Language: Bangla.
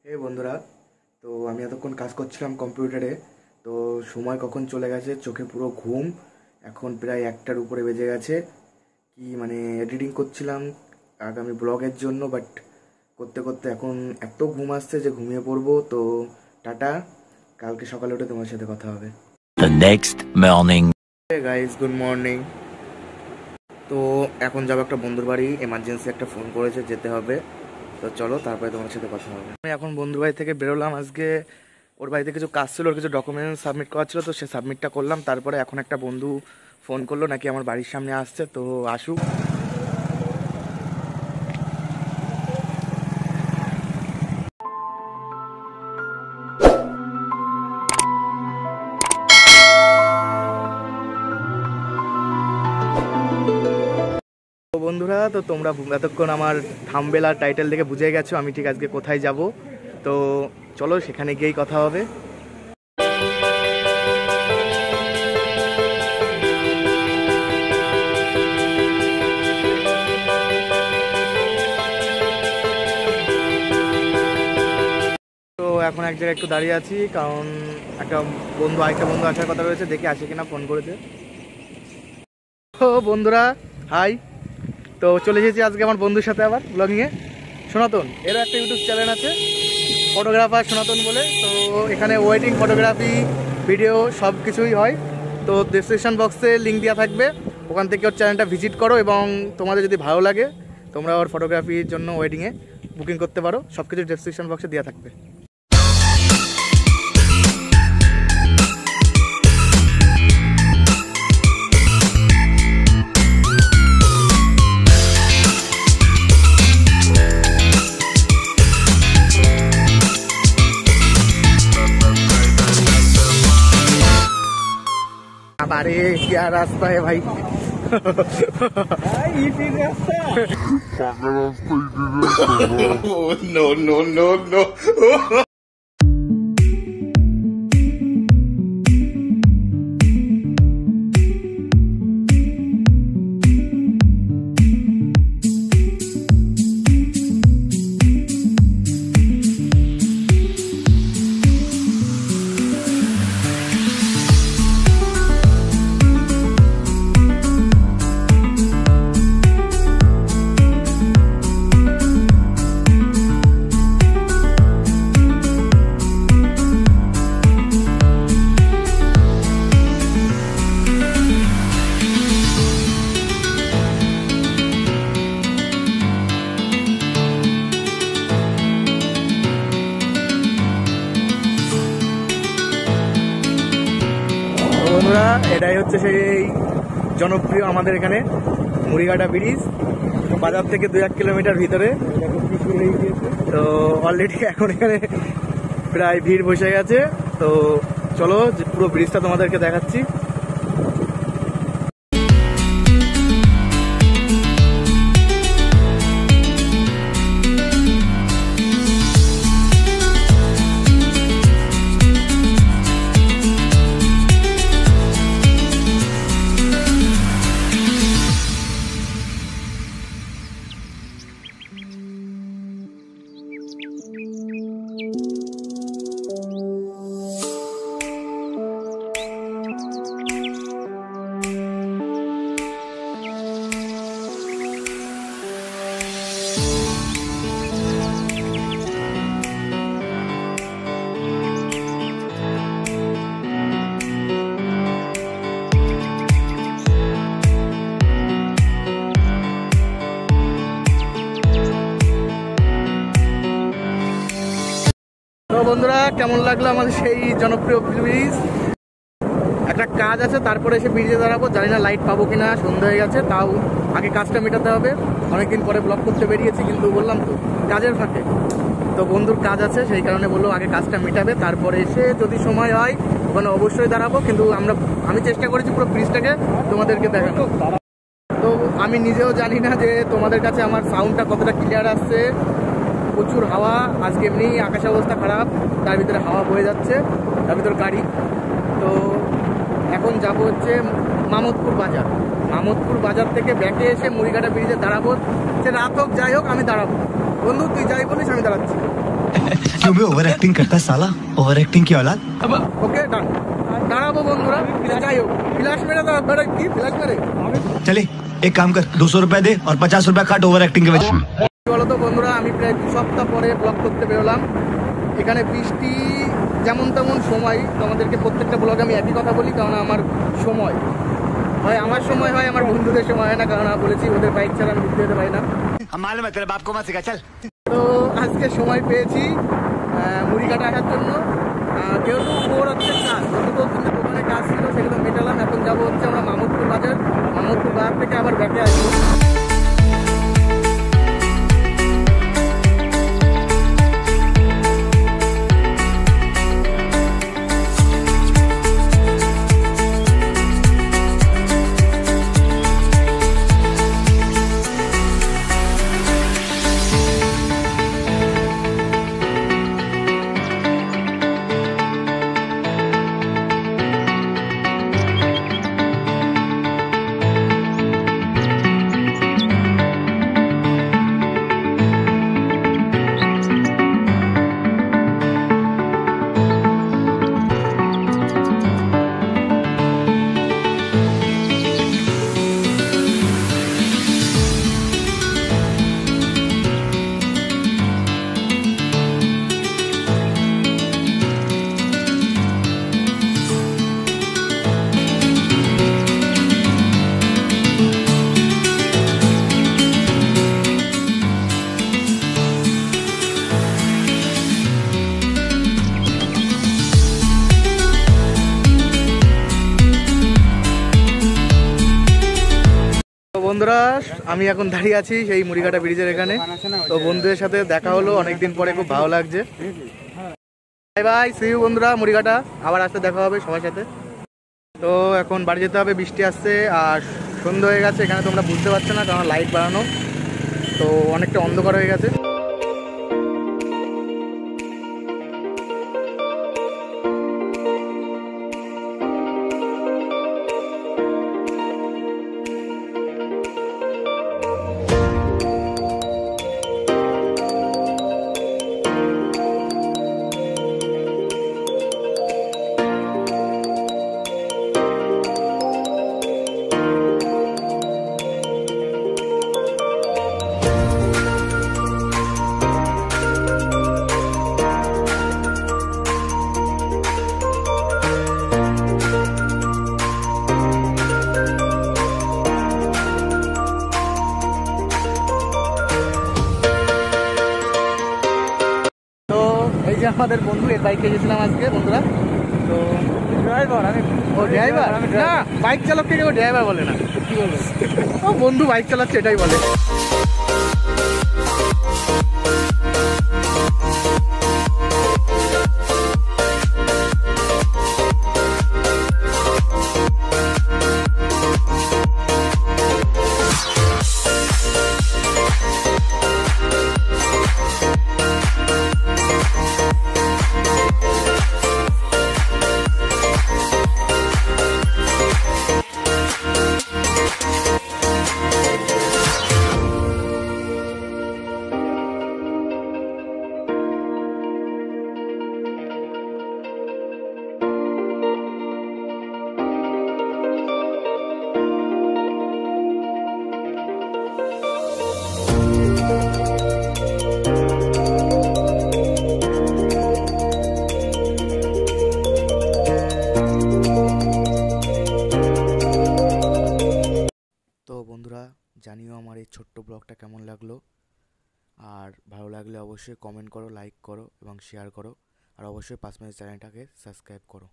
হে বন্ধুরা, তো আমি এতক্ষণ কাজ করছিলাম কম্পিউটারে। তো সময় কখন চলে গেছে, চোখে পুরো ঘুম। এখন প্রায় 1টার উপরে বেজে গেছে। কি মানে এডিটিং করছিলাম আগামী ব্লগের জন্য, বাট করতে করতে এখন এত ঘুম আসছে যে ঘুমিয়ে পড়বো। তো টাটা, কালকে সকালে উঠে তোমার সাথে কথা হবে। The next morning. Hey guys, good morning. তো এখন যাবো একটা বন্ধুর বাড়ি, এমার্জেন্সি একটা ফোন করেছে, যেতে হবে। তো চলো, তারপরে তোমার সাথে কথা হবে। আমি এখন বন্ধুর বাড়ি থেকে বেরোলাম। আজকে ওর বাড়িতে কিছু কাজ ছিল, ওর কিছু ডকুমেন্টস সাবমিট করা ছিল, তো সে সাবমিটটা করলাম। তারপরে এখন একটা বন্ধু ফোন করলো নাকি আমার বাড়ির সামনে আসছে, তো আসুক। তো বন্ধুরা, তো তোমরা এতক্ষণ আমার থাম্বনেল আর টাইটেল দেখে বুঝে গেছো আমি ঠিক আজকে কোথায় যাব। তো চলো, সেখানে গিয়েই কথা হবে। তো এখন এক জায়গায় একটু দাঁড়িয়ে আছি, কারণ আরেকটা বন্ধু আসার কথা রয়েছে, দেখে আসে কিনা, ফোন করেছে। তো বন্ধুরা, হাই। তো চলে এসেছি আজকে আমার বন্ধুর সাথে আবার ব্লগিংয়ে। সনাতন, এরও একটা ইউটিউব চ্যানেল আছে, ফটোগ্রাফার সনাতন বলে। তো এখানে ওয়েডিং ফটোগ্রাফি, ভিডিও সব কিছুই হয়। তো ডেসক্রিপশন বক্সে লিঙ্ক দেওয়া থাকবে, ওখান থেকে ওর চ্যানেলটা ভিজিট করো, এবং তোমাদের যদি ভালো লাগে তোমরা ওর ফটোগ্রাফির জন্য ওয়েডিংয়ে বুকিং করতে পারো। সব কিছু ডেসক্রিপশন বক্সে দেওয়া থাকবে। अरे क्या रास्ता है भाई। No no no no. বন্ধুরা, এটাই হচ্ছে সেই জনপ্রিয় আমাদের এখানে মুড়িঘাটা ব্রিজ, বাজার থেকে 2-1 কিলোমিটার ভিতরে। তো অলরেডি এখন এখানে প্রায় ভিড় বসে গেছে। তো চলো, পুরো ব্রিজটা তোমাদেরকে দেখাচ্ছি। তো বন্ধুরা, কেমন লাগলো আমাদের সেই জনপ্রিয় ব্রিজ? একটা কাজ আছে, তারপরে এসে ব্রিজে দাঁড়াবো। জানি না লাইট পাবো কিনা, সন্ধ্যা হয়ে গেছে, তাও আগে কাজটা মেটাতে হবে। অনেকদিন পরে ব্লগ করতে বেরিয়েছি, কিন্তু বললাম তো কাজের ফাঁকে। তো বন্ধুর কাজ আছে, সেই কারণে বললো আগে কাজটা মেটাবে, তারপরে এসে যদি সময় হয় ওখানে অবশ্যই দাঁড়াবো। কিন্তু আমি চেষ্টা করেছি পুরো ব্রিজটাকে তোমাদেরকে দেখানো। তো আমি নিজেও জানি না যে তোমাদের কাছে আমার সাউন্ডটা কতটা ক্লিয়ার আসছে। প্রচুর হাওয়া আজকে, এমনি আকাশের অবস্থা খারাপ, তার ভিতরে হাওয়া বয়ে যাচ্ছে, তার ভিতরে গাড়ি। তো এখন যাব হচ্ছে মামদপুর বাজার। মামদপুর বাজার থেকে ব্যাকে এসে মুড়িঘাটা ব্রিজে দাঁড়াবো। সে রাত হোক যাই হোক, আমি দাঁড়াবো। বন্ধু, তুই যাই বলিস, আমি দাঁড়াচ্ছি। क्यों बे ओवर एक्टिंग करता है साला ओवर एक्टिंग की औलाद ওকে ডান দাঁড়াবো বন্ধুরা যাই হোক ফ্ল্যাশ মেরে দাও বেড়া কি ফ্ল্যাশ মেরে चले एक काम कर 200 रुपए दे और 50 रुपए काट ओवर एक्टिंग के वजह বলো তো বন্ধুরা আমি প্রায় 2 সপ্তাহ পরে ব্লগ করতে বেরোলাম এখানে বৃষ্টি যেমন তেমন সময় তোমাদেরকে প্রত্যেকটা ব্লগে আমি একই কথা বলি কারণ আমার সময় হয় আমার সময় হয় আমার বন্ধুদের সময় হয় না কারণ আমি বলেছি ওদের বাইক ছাড়া আমি ঘুরতে যেতে পারি না हम मालूम है तेरे बाप को मत सिखा चल তো আজকে সময় পেয়েছি মুড়ি কাটা আসার জন্য যেহেতু ওর হচ্ছে কাজ গতকাল কিন্তু দোকানে কাজ ছিল সেগুলো মেটালাম এখন যাবো হচ্ছে আমরা মামুদপুর বাজার থেকে আবার ব্যাকে আসবো বন্ধুরা আমি এখন দাঁড়িয়ে আছি সেই মুড়িঘাটা ব্রিজের এখানে তো বন্ধুদের সাথে দেখা হলো অনেকদিন পরে খুব ভালো লাগছে বাই বাই সি ইউ বন্ধুরা মুড়িঘাটা আবার আসতে দেখা হবে সবার সাথে তো এখন বাড়ি যেতে হবে বৃষ্টি আসছে আর সন্ধ্যা হয়ে গেছে এখানে তোমরা বুঝতে পারছো না কারণ লাইট বাড়ানো তো অনেকটা অন্ধকার হয়ে গেছে আমাদের বন্ধু এর বাইকে গেছিলাম আজকে বন্ধুরা তো ড্রাইভার ও ড্রাইভার না বাইক চালককে কেউ ড্রাইভার বলে না কি বলবো ও বন্ধু বাইক চালাচ্ছে এটাই বলে বন্ধুরা জানিও আমার এই ছোট্ট ব্লগটা কেমন লাগলো আর ভালো লাগলে অবশ্যই কমেন্ট করো লাইক করো এবং শেয়ার করো আর অবশ্যই 5 মিনিট চ্যানেলটাকে সাবস্ক্রাইব করো